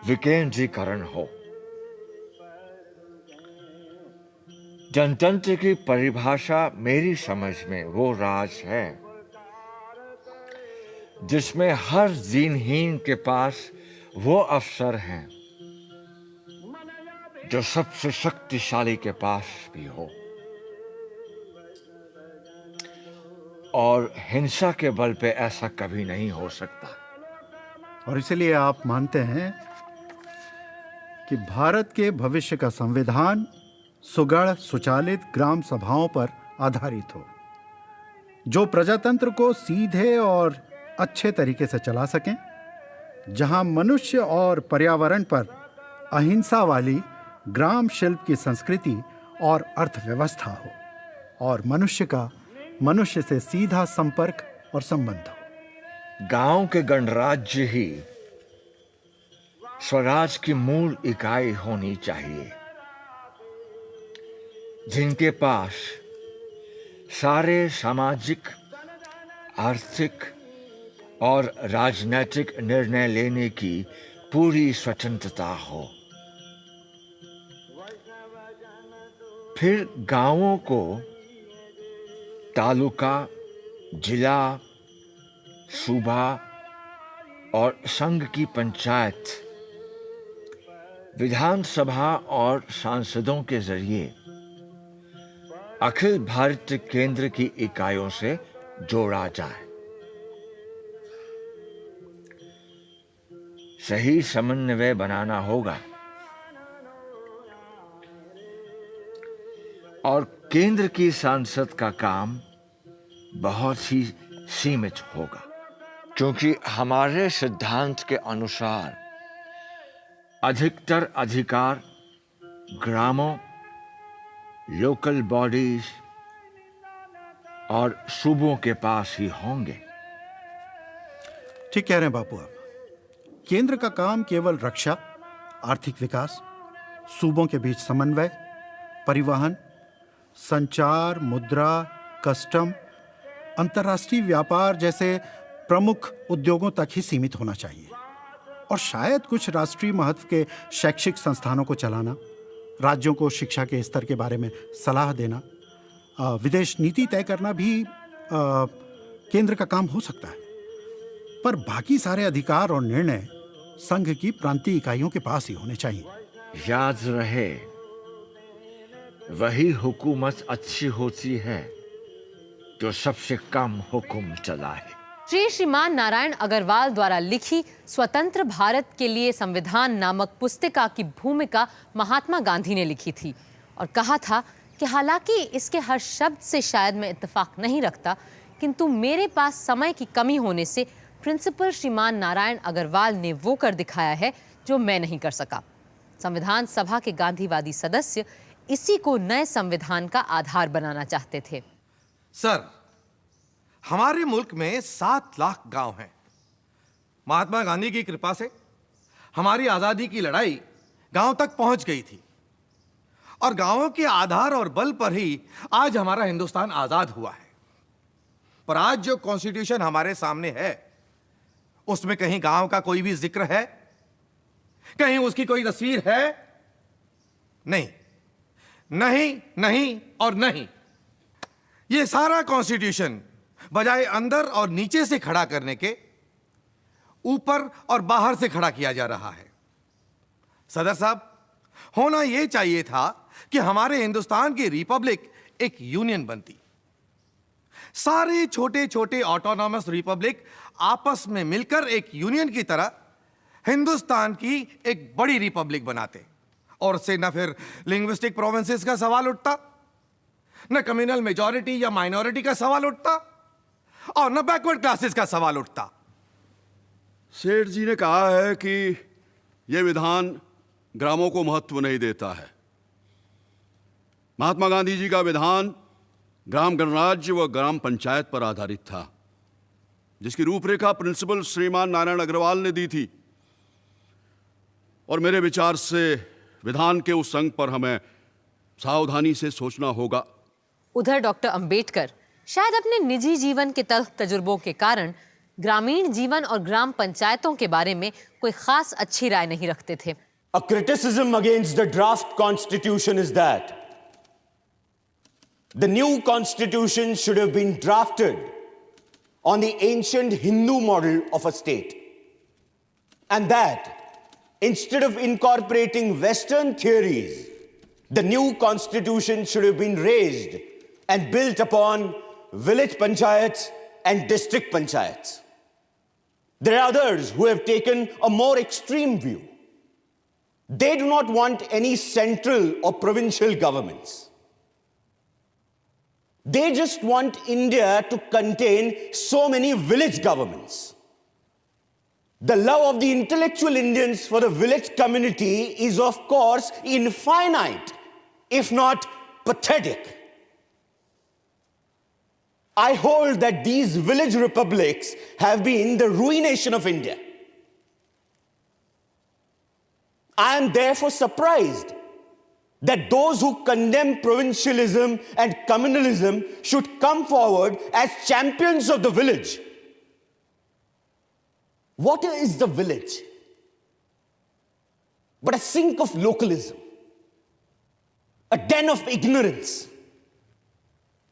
विकेंद्रीकरण हो। जनतंत्र की परिभाषा मेरी समझ में वो राज है जिसमें हर दीनहीन के पास वो अवसर हैं जो सबसे शक्तिशाली के पास भी हो, और हिंसा के बल पे ऐसा कभी नहीं हो सकता। और इसलिए आप मानते हैं कि भारत के भविष्य का संविधान सुगढ़ सुचालित ग्राम सभाओं पर आधारित हो, जो प्रजातंत्र को सीधे और अच्छे तरीके से चला सकें, जहां मनुष्य और पर्यावरण पर अहिंसा वाली ग्राम शिल्प की संस्कृति और अर्थव्यवस्था हो, और मनुष्य से सीधा संपर्क और संबंध हो। गांव के गणराज्य ही स्वराज की मूल इकाई होनी चाहिए, जिनके पास सारे सामाजिक, आर्थिक और राजनीतिक निर्णय लेने की पूरी स्वतंत्रता हो। फिर गांवों को तालुका, जिला, सूबा और संघ की पंचायत, विधानसभा और सांसदों के जरिए अखिल भारतीय केंद्र की इकाइयों से जोड़ा जाए। सही समन्वय बनाना होगा और केंद्र की सांसद का काम बहुत ही सीमित होगा, क्योंकि हमारे सिद्धांत के अनुसार अधिकतर अधिकार ग्रामों, लोकल बॉडीज और सूबों के पास ही होंगे। ठीक कह रहे हैं बापू आप। केंद्र का काम केवल रक्षा, आर्थिक विकास, सूबों के बीच समन्वय, परिवहन, संचार, मुद्रा, कस्टम, अंतर्राष्ट्रीय व्यापार जैसे प्रमुख उद्योगों तक ही सीमित होना चाहिए। और शायद कुछ राष्ट्रीय महत्व के शैक्षिक संस्थानों को चलाना, राज्यों को शिक्षा के स्तर के बारे में सलाह देना, विदेश नीति तय करना भी केंद्र का काम हो सकता है। पर बाकी सारे अधिकार और निर्णय संघ की प्रांतीय इकाइयों के पास ही होने चाहिए। याद रहे, वही हुकूमत अच्छी होती है जो सबसे कम हुक्म चलाए। श्रीमान नारायण अग्रवाल द्वारा लिखी स्वतंत्र भारत के लिए संविधान नामक पुस्तिका की भूमिका महात्मा गांधी ने लिखी थी और कहा था कि हालांकि इसके हर शब्द से शायद मैं इत्तेफाक नहीं रखता, किंतु मेरे पास समय की कमी होने से प्रिंसिपल श्रीमान नारायण अग्रवाल ने वो कर दिखाया है जो मैं नहीं कर सका। संविधान सभा के गांधीवादी सदस्य इसी को नए संविधान का आधार बनाना चाहते थे। सर, हमारे मुल्क में 7 लाख गांव हैं। महात्मा गांधी की कृपा से हमारी आजादी की लड़ाई गांव तक पहुंच गई थी और गांवों के आधार और बल पर ही आज हमारा हिंदुस्तान आजाद हुआ है। पर आज जो कॉन्स्टिट्यूशन हमारे सामने है उसमें कहीं गांव का कोई भी जिक्र है? कहीं उसकी कोई तस्वीर है? नहीं, नहीं, नहीं और नहीं। यह सारा कॉन्स्टिट्यूशन बजाय अंदर और नीचे से खड़ा करने के ऊपर और बाहर से खड़ा किया जा रहा है। सदर साहब, होना यह चाहिए था कि हमारे हिंदुस्तान की रिपब्लिक एक यूनियन बनती, सारे छोटे छोटे ऑटोनॉमस रिपब्लिक आपस में मिलकर एक यूनियन की तरह हिंदुस्तान की एक बड़ी रिपब्लिक बनाते, और उससे न फिर लिंग्विस्टिक प्रोविंसेस का सवाल उठता, न कम्युनल मेजॉरिटी या माइनॉरिटी का सवाल उठता, और न बैकवर्ड क्लासेस का सवाल उठता। सेठ जी ने कहा है कि यह विधान ग्रामों को महत्व नहीं देता है। महात्मा गांधी जी का विधान ग्राम गणराज्य व ग्राम पंचायत पर आधारित था, जिसकी रूपरेखा प्रिंसिपल श्रीमान नारायण अग्रवाल ने दी थी। और मेरे विचार से विधान के उस अंग पर हमें सावधानी से सोचना होगा। उधर डॉक्टर अंबेडकर शायद अपने निजी जीवन के तल्ख तजुर्बों के कारण ग्रामीण जीवन और ग्राम पंचायतों के बारे में कोई खास अच्छी राय नहीं रखते थे। A criticism against the draft constitution is that the new constitution should have been drafted on the ancient Hindu model of a state, and that instead of incorporating Western theories, the new constitution should have been raised and built upon village panchayats and district panchayats. There are others who have taken a more extreme view. They do not want any central or provincial governments. They just want India to contain so many village governments. The love of the intellectual Indians for the village community is, of course, infinite, if not pathetic. I hold that these village republics have been the ruination of India. I am therefore surprised that those who condemn provincialism and communalism should come forward as champions of the village. What is the village but a sink of localism, a den of ignorance,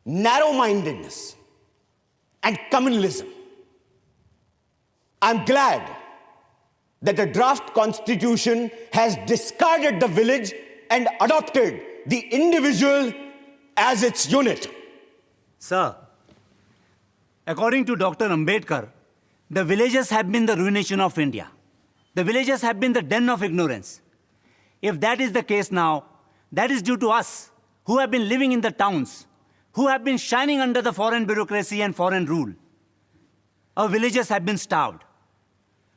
narrow-mindedness, and communalism? I'm glad that the draft constitution has discarded the village and adopted the individual as its unit. Sir, according to Dr. Ambedkar, the villages have been the ruination of India. The villages have been the den of ignorance. If that is the case now, that is due to us, who have been living in the towns, who have been shining under the foreign bureaucracy and foreign rule. Our villages have been starved.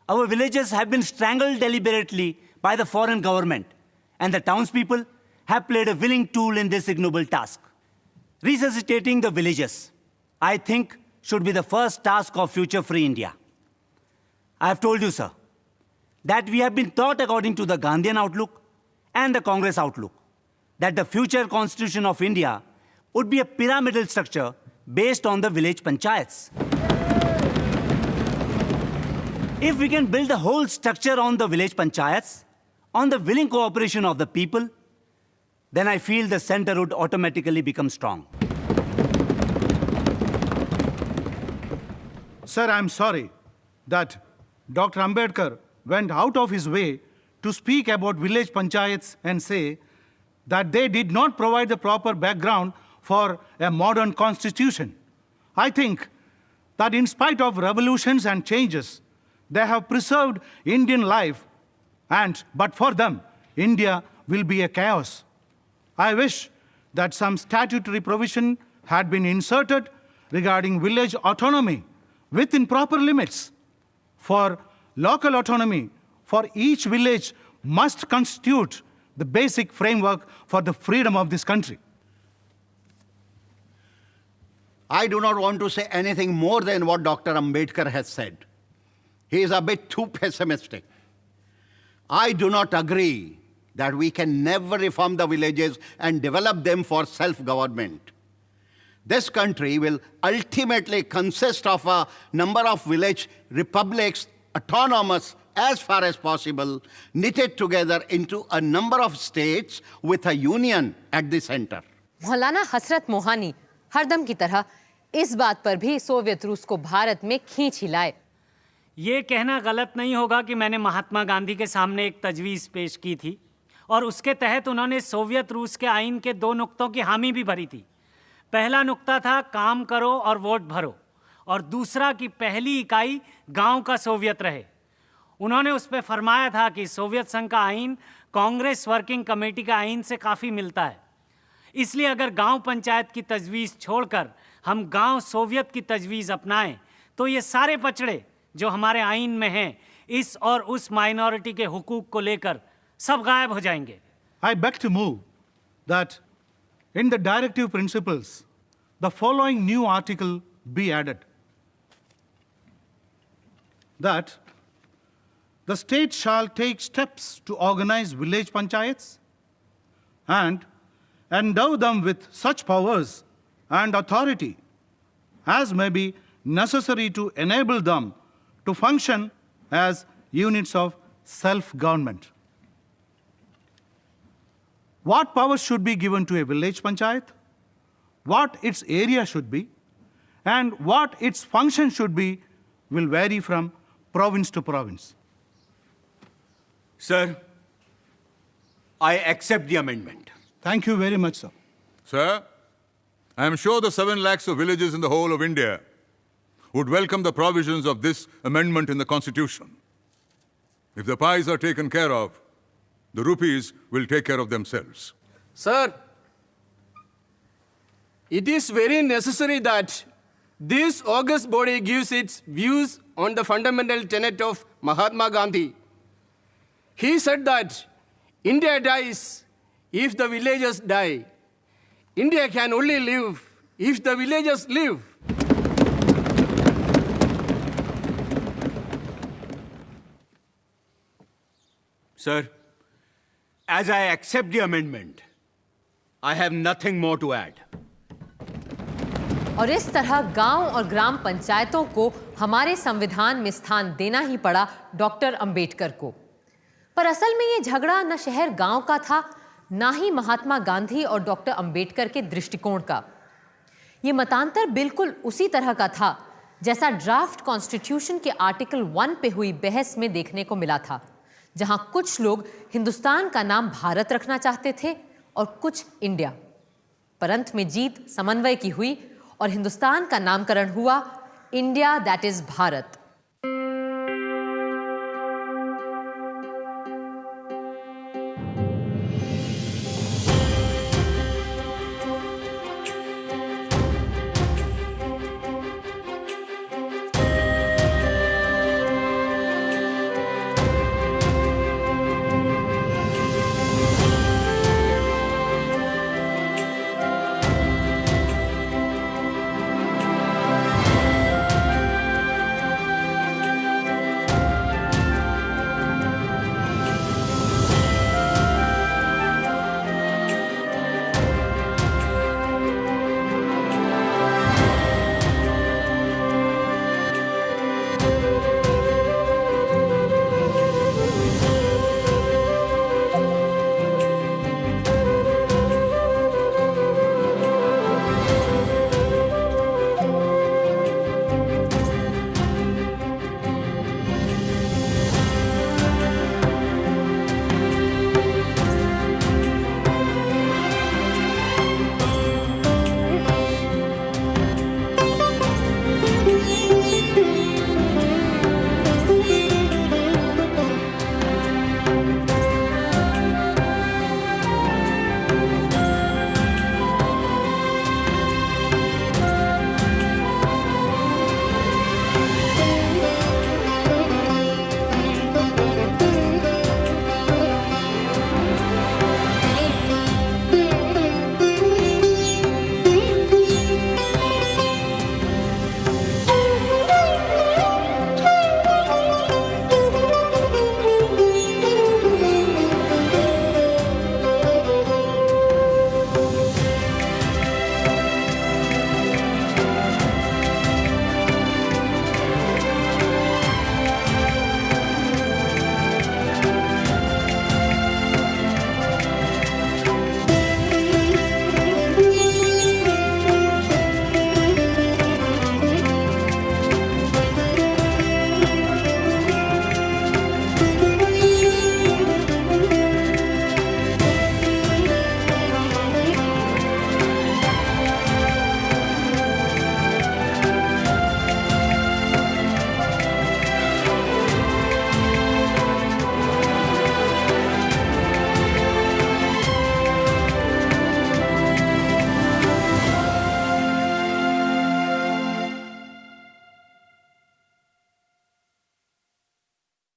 Our villages have been strangled deliberately by the foreign government, and the townspeople have played a willing tool in this ignoble task. Resuscitating the villages, I think, should be the first task of Future Free India. I have told you, sir, that we have been taught according to the Gandhian outlook and the Congress outlook, that the future constitution of India would be a pyramidal structure based on the village panchayats. If we can build the whole structure on the village panchayats, on the willing cooperation of the people, then I feel the center would automatically become strong. Sir, I'm sorry that Dr. Ambedkar went out of his way to speak about village panchayats and say that they did not provide the proper background for a modern constitution. I think that in spite of revolutions and changes, they have preserved Indian life, but for them, India will be a chaos. I wish that some statutory provision had been inserted regarding village autonomy within proper limits. For local autonomy for each village must constitute the basic framework for the freedom of this country. I do not want to say anything more than what Dr. Ambedkar has said. He is a bit too pessimistic. I do not agree that we can never reform the villages and develop them for self-government. This country will ultimately consist of a number of village republics, autonomous as far as possible, knitted together into a number of states with a union at the center. मौलाना हसरत मोहानी हरदम की तरह इस बात पर भी Soviet रूस को भारत में खींच हिलाए। ये कहना गलत नहीं होगा कि मैंने महात्मा गांधी के सामने एक तजवीज़ पेश की थी और उसके तहत उन्होंने सोवियत रूस के आइन के 2 नुक्तों की हामी भी भरी थी। पहला नुक्ता था काम करो और वोट भरो, और दूसरा कि पहली इकाई गांव का सोवियत रहे। उन्होंने उस पर फरमाया था कि सोवियत संघ का आइन कांग्रेस वर्किंग कमेटी का आइन से काफ़ी मिलता है, इसलिए अगर गांव पंचायत की तजवीज़ छोड़कर हम गांव सोवियत की तजवीज़ अपनाएं तो ये सारे पचड़े जो हमारे आइन में हैं, इस और उस माइनॉरिटी के हुकूक को लेकर सब गायब हो जाएंगे। I beg to move that in the directive principles, the following new article be added. That the state shall take steps to organize village panchayats and endow them with such powers and authority as may be necessary to enable them to function as units of self-government. What powers should be given to a village panchayat, what its area should be, and what its function should be will vary from province to province. Sir, I accept the amendment. Thank you very much, sir. Sir, I am sure the 7 lakhs of villages in the whole of India would welcome the provisions of this amendment in the Constitution. If the pies are taken care of, the rupees will take care of themselves. Sir, it is very necessary that this august body gives its views on the fundamental tenet of Mahatma Gandhi. He said that India dies if the villagers die. India can only live if the villagers live. Sir, as I accept the amendment, I have nothing more to add. और इस तरह गांव और ग्राम पंचायतों को हमारे संविधान में स्थान देना ही पड़ा डॉक्टर अंबेडकर को। पर असल में ये झगड़ा न शहर गांव का था, ना ही महात्मा गांधी और डॉक्टर अंबेडकर के दृष्टिकोण का। ये मतांतर बिल्कुल उसी तरह का था जैसा ड्राफ्ट कॉन्स्टिट्यूशन के आर्टिकल 1 पे हुई बहस में देखने को मिला था, जहां कुछ लोग हिंदुस्तान का नाम भारत रखना चाहते थे और कुछ इंडिया। पर अंत में जीत समन्वय की हुई और हिंदुस्तान का नामकरण हुआ इंडिया दैट इज भारत।